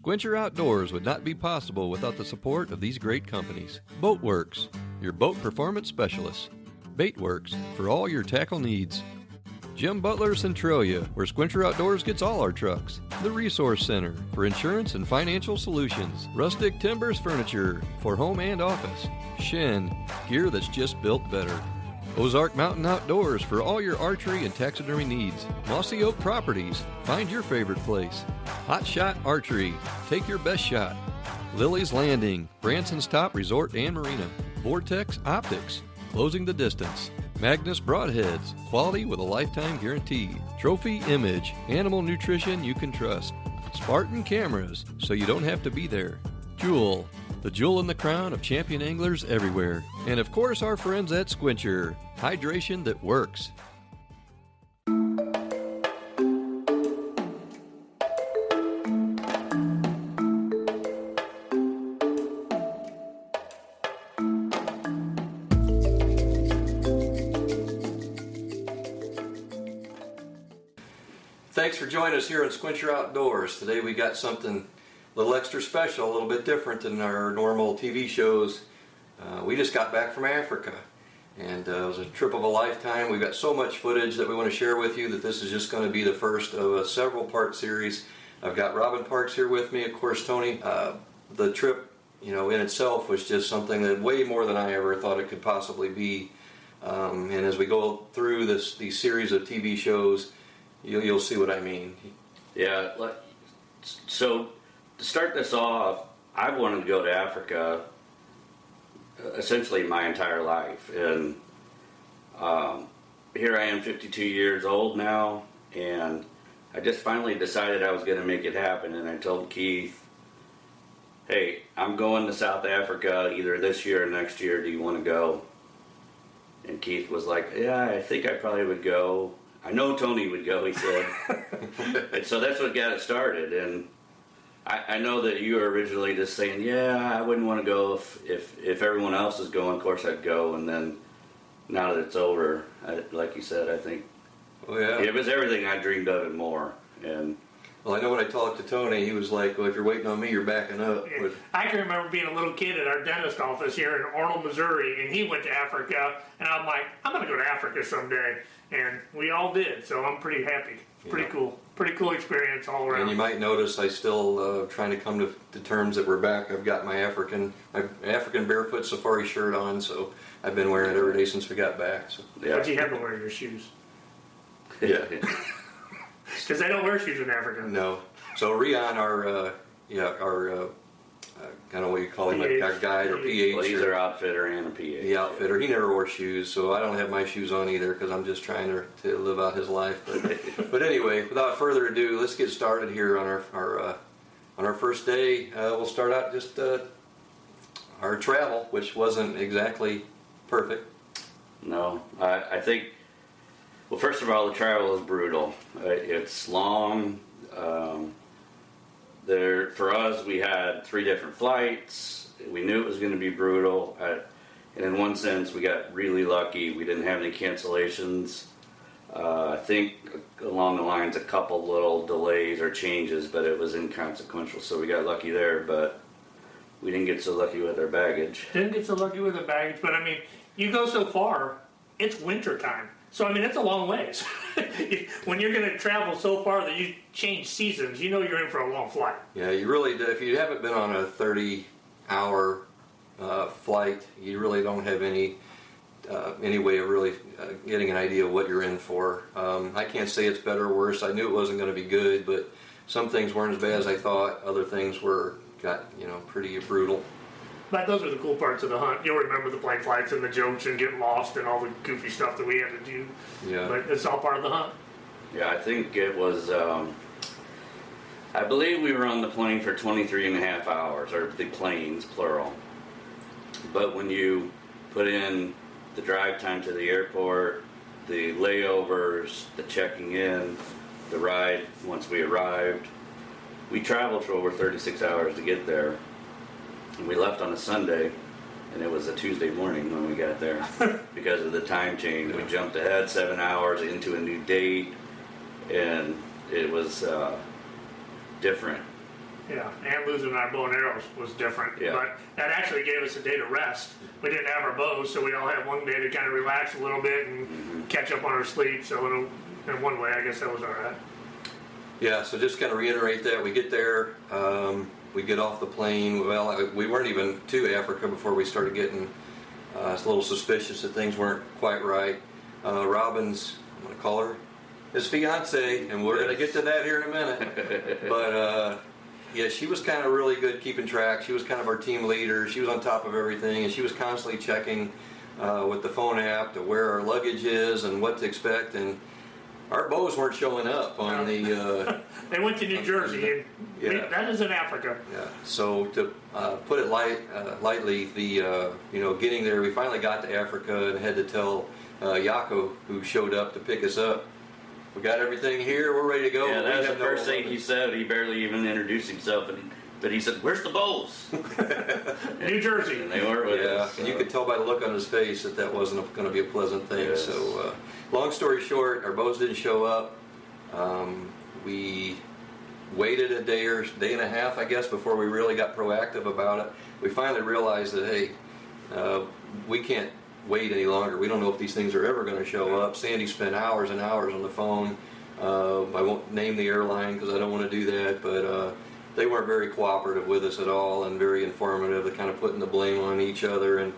Sqwincher Outdoors would not be possible without the support of these great companies. Boatworks, your boat performance specialists. Baitworks, for all your tackle needs. Jim Butler Centralia, where Sqwincher Outdoors gets all our trucks. The Resource Center, for insurance and financial solutions. Rustic Timbers Furniture, for home and office. Shin, gear that's just built better. Ozark Mountain Outdoors, for all your archery and taxidermy needs. Mossy Oak Properties, find your favorite place. Hot Shot Archery, take your best shot. Lily's Landing, Branson's top resort and marina. Vortex Optics, closing the distance. Magnus Broadheads, quality with a lifetime guarantee. Trophy Image, animal nutrition you can trust. Spartan Cameras, so you don't have to be there. Jewel, the jewel in the crown of champion anglers everywhere. And of course our friends at Sqwincher, hydration that works. Thanks for joining us here on Sqwincher Outdoors. Today we got something a little extra special, a little bit different than our normal TV shows. We just got back from Africa, and it was a trip of a lifetime. We've got so much footage that we want to share with you that this is just going to be the first of a several-part series. I've got Robin Parks here with me, of course, Tony. The trip, in itself was just something that way more than I ever thought it could possibly be. And as we go through these series of TV shows, you'll see what I mean. Yeah, so to start this off, I've wanted to go to Africa essentially my entire life, and here I am 52 years old now, and I just finally decided I was going to make it happen, and I told Keith, hey, I'm going to South Africa either this year or next year, do you want to go? And Keith was like, yeah, I think I probably would go. I know Tony would go, he said. And so that's what got it started. And I know that you were originally just saying, yeah, I wouldn't want to go if everyone else is going. Of course I'd go. And then now that it's over, like you said, I think it was everything I dreamed of and more. And well, I know when I talked to Tony, he was like, well, if you're waiting on me, you're backing up. Yeah. I can remember being a little kid at our dentist office here in Arnold, Missouri, and he went to Africa, and I'm like, I'm going to go to Africa someday. And we all did, so I'm pretty happy. Pretty cool. Pretty cool experience all around. And you might notice I still trying to come to terms that we're back. I've got my African barefoot safari shirt on, so I've been wearing it every day since we got back. So. Yeah. But you have to wear your shoes. Yeah. Because they don't wear shoes in Africa. No. So Rion, our kind of what you call him, our guide or PH. Well, he's our outfitter and a PH. The outfitter. He never wore shoes, so I don't have my shoes on either because I'm just trying to live out his life. But anyway, without further ado, let's get started here on our first day. We'll start out just our travel, which wasn't exactly perfect. No, I think. Well, first of all, the travel is brutal. It's long. For us, we had 3 different flights. We knew it was going to be brutal. And in one sense, we got really lucky. We didn't have any cancellations. I think along the lines, a couple little delays or changes, but it was inconsequential. So we got lucky there, but we didn't get so lucky with our baggage. Didn't get so lucky with the baggage, but I mean, you go so far, it's winter time. So, I mean, it's a long ways. When you're going to travel so far that you change seasons, you know you're in for a long flight. Yeah, you really do. If you haven't been on a 30-hour flight, you really don't have any way of really getting an idea of what you're in for. I can't say it's better or worse. I knew it wasn't going to be good, but some things weren't as bad as I thought. Other things got pretty brutal. But those are the cool parts of the hunt. You'll remember the plane flights and the jokes and getting lost and all the goofy stuff that we had to do. Yeah. But it's all part of the hunt. Yeah, I think it was, I believe we were on the plane for 23 and a half hours, or the planes, plural. But when you put in the drive time to the airport, the layovers, the checking in, the ride once we arrived, we traveled for over 36 hours to get there. And we left on a Sunday, and it was a Tuesday morning when we got there because of the time change. We jumped ahead 7 hours into a new date, and it was different. Yeah, and losing our bow and arrows was different. Yeah. But that actually gave us a day to rest. We didn't have our bows, so we all had one day to kind of relax a little bit and catch up on our sleep. So in one way, I guess that was all right. Yeah, so just kind of reiterate that. We get there, we get off the plane. Well, we weren't even to Africa before we started getting a little suspicious that things weren't quite right. Robin's, I'm going to call her, his fiance, and we're going to get to that here in a minute. But yeah, she was kind of really good keeping track. She was kind of our team leader. She was on top of everything, and she was constantly checking with the phone app to where our luggage is and what to expect. And our bows weren't showing up on the... They went to New Jersey, and that is in Africa. Yeah. So to put it lightly, the getting there, we finally got to Africa and had to tell Yako, who showed up to pick us up, we got everything here, we're ready to go. Yeah, that was the first thing he said. He barely even introduced himself, but he said, "Where's the bows?" New Jersey. And they weren't with us. And you could tell by the look on his face that wasn't going to be a pleasant thing. Yes. So, long story short, our bows didn't show up. We waited a day and a half, I guess, before we really got proactive about it. We finally realized that, hey, we can't wait any longer. We don't know if these things are ever going to show up. Sandy spent hours and hours on the phone. I won't name the airline because I don't want to do that, but they weren't very cooperative with us at all and very informative. They're kind of putting the blame on each other, and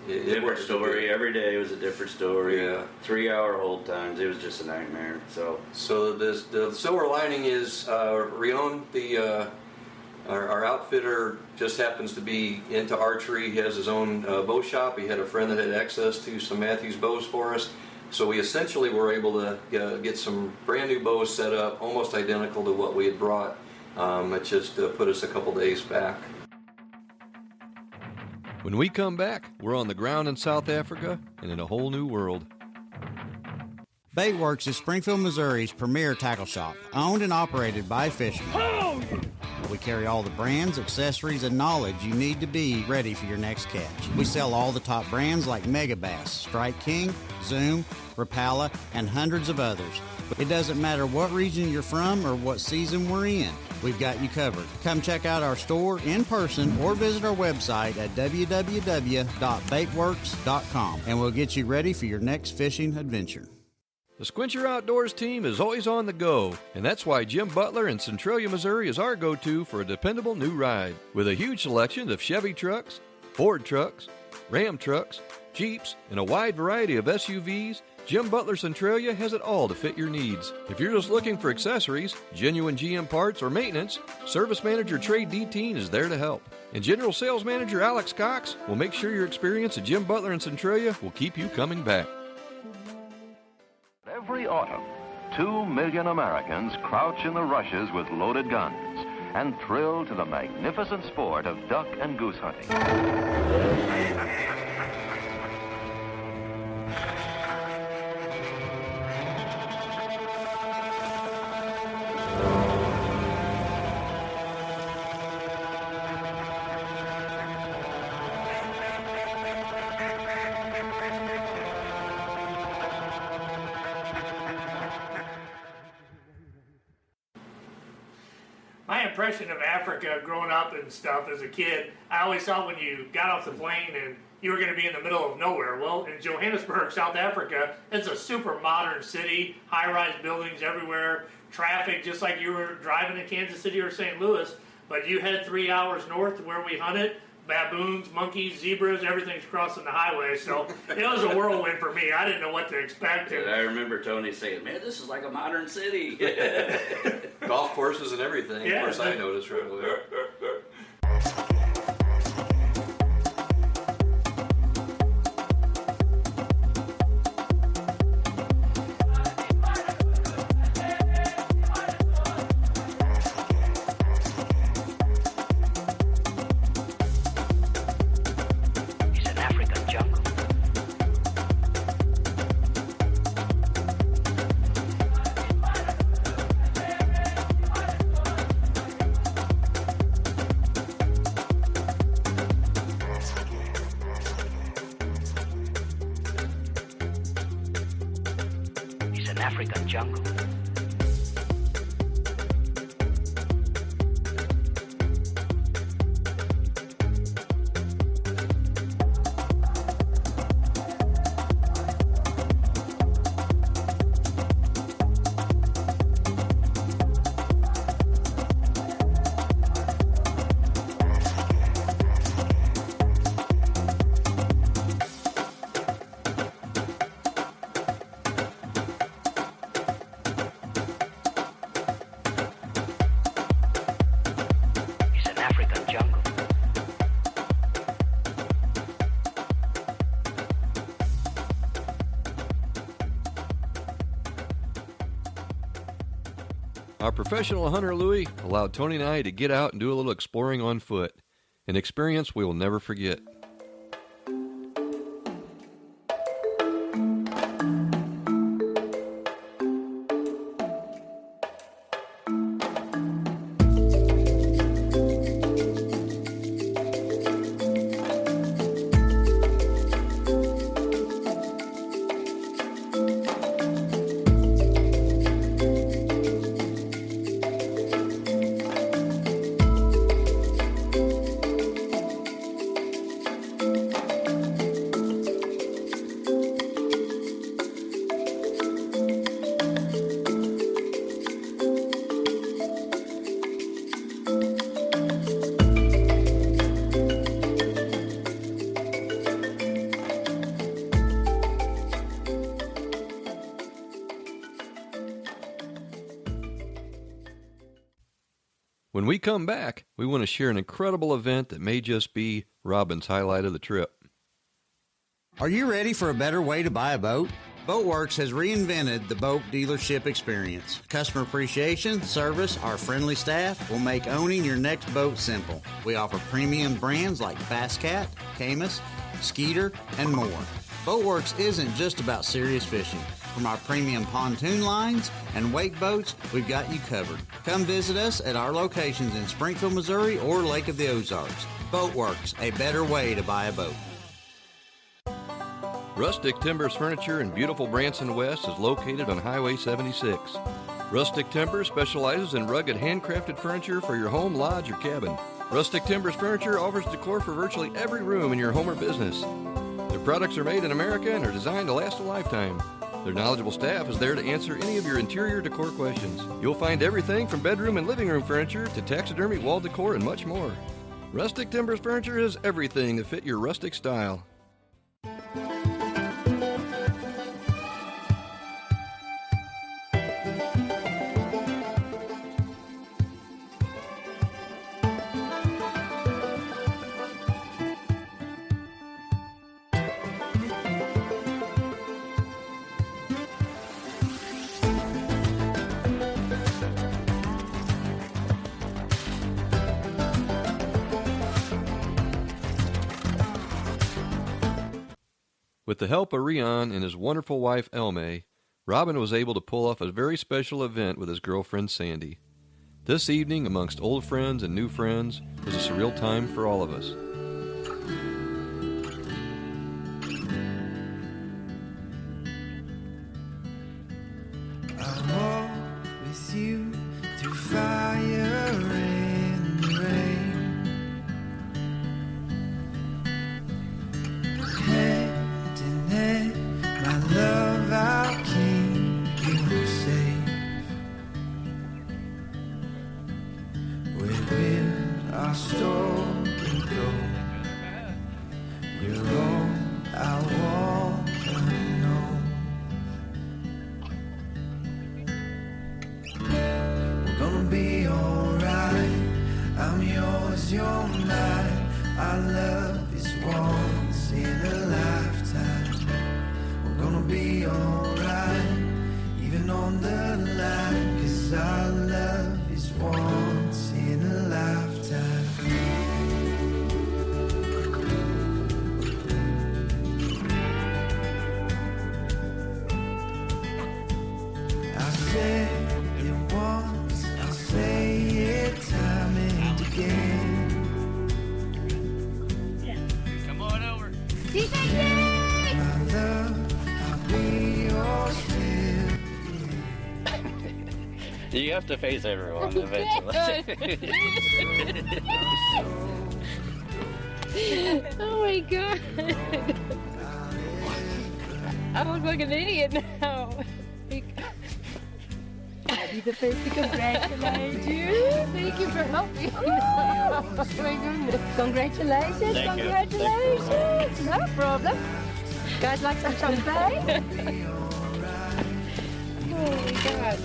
different story. Every day was a different story. Yeah. 3-hour hold times. It was just a nightmare. So the silver lining is Rion, our outfitter, just happens to be into archery. He has his own bow shop. He had a friend that had access to some Matthews bows for us. So we essentially were able to get some brand new bows set up, almost identical to what we had brought. It just put us a couple days back. When we come back, we're on the ground in South Africa and in a whole new world. Baitworks is Springfield, Missouri's premier tackle shop, owned and operated by fishermen. We carry all the brands, accessories, and knowledge you need to be ready for your next catch. We sell all the top brands like Mega Bass, Strike King, Zoom, Rapala, and hundreds of others. It doesn't matter what region you're from or what season we're in. We've got you covered. Come check out our store in person or visit our website at www.baitworks.com and we'll get you ready for your next fishing adventure. The Sqwincher Outdoors team is always on the go, and that's why Jim Butler in Centralia, Missouri is our go-to for a dependable new ride. With a huge selection of Chevy trucks, Ford trucks, Ram trucks, Jeeps, and a wide variety of SUVs, Jim Butler Centralia has it all to fit your needs. If you're just looking for accessories, genuine GM parts, or maintenance, Service Manager Trey Deteen is there to help. And General Sales Manager Alex Cox will make sure your experience at Jim Butler in Centralia will keep you coming back. Every autumn, 2 million Americans crouch in the rushes with loaded guns and thrill to the magnificent sport of duck and goose hunting. My impression of Africa growing up and stuff as a kid, I always thought when you got off the plane and you were going to be in the middle of nowhere. Well, in Johannesburg, South Africa, it's a super modern city, high-rise buildings everywhere, traffic just like you were driving in Kansas City or St. Louis, but you head 3 hours north to where we hunted, baboons, monkeys, zebras, everything's crossing the highway, so it was a whirlwind for me. I didn't know what to expect. And I remember Tony saying, "Man, this is like a modern city." Golf courses and everything. Yeah. Of course, I noticed right away. African jungle. Our professional hunter Louie allowed Tony and I to get out and do a little exploring on foot, an experience we will never forget. When we come back, we want to share an incredible event that may just be Robin's highlight of the trip. Are you ready for a better way to buy a boat? Boatworks has reinvented the boat dealership experience. Customer appreciation, service, our friendly staff will make owning your next boat simple. We offer premium brands like Basscat, Camus, Skeeter, and more. Boatworks isn't just about serious fishing. From our premium pontoon lines and wake boats, we've got you covered. Come visit us at our locations in Springfield, Missouri or Lake of the Ozarks. Boatworks, a better way to buy a boat. Rustic Timbers Furniture in beautiful Branson West is located on Highway 76. Rustic Timber specializes in rugged handcrafted furniture for your home, lodge, or cabin. Rustic Timbers Furniture offers decor for virtually every room in your home or business. Their products are made in America and are designed to last a lifetime. Their knowledgeable staff is there to answer any of your interior decor questions. You'll find everything from bedroom and living room furniture to taxidermy, wall decor, and much more. Rustic Timbers Furniture has everything to fit your rustic style. With the help of Rion and his wonderful wife Elme, Robin was able to pull off a very special event with his girlfriend Sandy. This evening, amongst old friends and new friends, was a surreal time for all of us. I walk with you through fire and rain. Hand in hand, my love, I'll keep you safe. Where will our story go? You're all I want to know. We're gonna be alright. I'm yours, you're mine. Our love is once in a lifetime. We're gonna be alright, even on the line, 'cause our love is once in a lifetime. I said it once, I'll say it time and again. My love, I'll be yours till You have to face everyone eventually. Oh my god. I look like an idiot now. I'll be the first to congratulate you. Thank you for helping. Oh my goodness. Congratulations. Thank you. Congratulations. No problem. Guys like some champagne? Oh my god.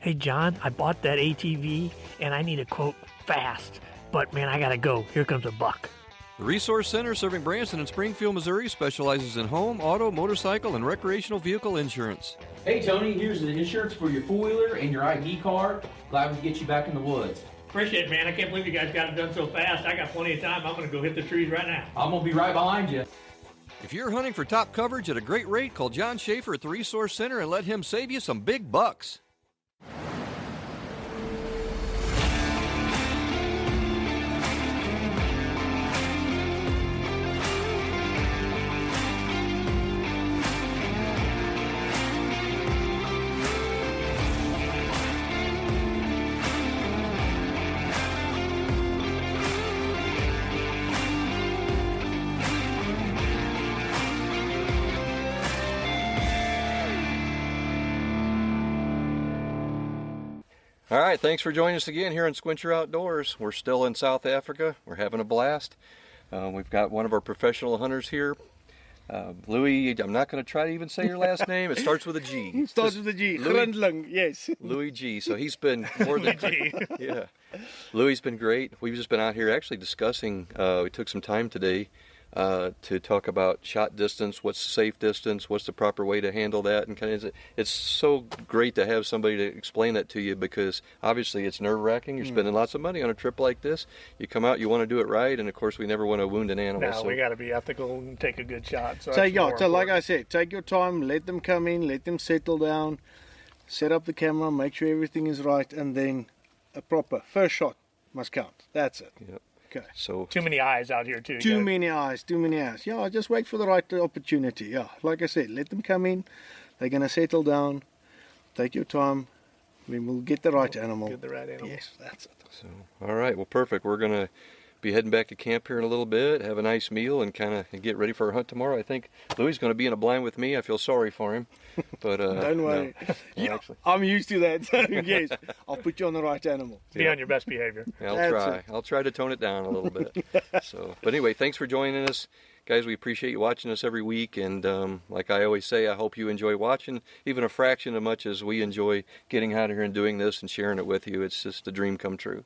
Hey, John, I bought that ATV, and I need a quote fast. But, man, I gotta go. Here comes a buck. The Resource Center serving Branson and Springfield, Missouri specializes in home, auto, motorcycle, and recreational vehicle insurance. Hey, Tony, here's the insurance for your four-wheeler and your ID card. Glad we could get you back in the woods. Appreciate it, man. I can't believe you guys got it done so fast. I got plenty of time. I'm gonna go hit the trees right now. I'm going to be right behind you. If you're hunting for top coverage at a great rate, call John Schaefer at the Resource Center and let him save you some big bucks. All right, thanks for joining us again here on Sqwincher Outdoors. We're still in South Africa. We're having a blast. We've got one of our professional hunters here. Louis, I'm not going to try to even say your last name. It starts with a G. It starts with a G. Grindling, yes. Louis G. So he's been more than... Yeah. Louis's been great. We've just been out here actually discussing, we took some time today to talk about shot distance, what's the safe distance, what's the proper way to handle that, and kind of it's so great to have somebody to explain that to you, because obviously it's nerve-wracking. You're spending lots of money on a trip like this. You come out, you want to do it right, and of course we never want to wound an animal. No, we got to be ethical and take a good shot. So like I said, take your time, let them come in, let them settle down, set up the camera, make sure everything is right, and then a proper first shot must count. That's it. Yep. Okay. So too many eyes out here too. Too many eyes. Yeah, just wait for the right opportunity. Yeah, like I said, let them come in. They're gonna settle down. Take your time. We'll get the right animal. Get the right animal. Yes, that's it. So, all right, well, perfect. We're gonna be heading back to camp here in a little bit, have a nice meal, and kind of get ready for our hunt tomorrow. I think Louis is going to be in a blind with me. I feel sorry for him, but don't worry. No. Yeah, I'm used to that. So yes, I'll put you on the right animal. Be on your best behavior. Yeah, I'll try to tone it down a little bit. So, but anyway, thanks for joining us, guys. We appreciate you watching us every week, and like I always say, I hope you enjoy watching even a fraction as much as we enjoy getting out of here and doing this and sharing it with you. It's just a dream come true.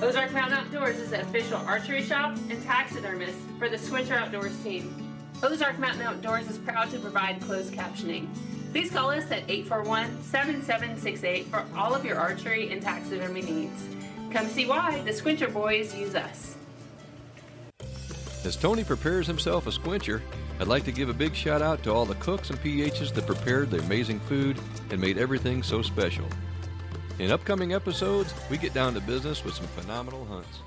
Ozark Mountain Outdoors is the official archery shop and taxidermist for the Sqwincher Outdoors team. Ozark Mountain Outdoors is proud to provide closed captioning. Please call us at 841-7768 for all of your archery and taxidermy needs. Come see why the Sqwincher boys use us. As Tony prepares himself a sqwincher, I'd like to give a big shout out to all the cooks and PHs that prepared the amazing food and made everything so special. In upcoming episodes, we get down to business with some phenomenal hunts.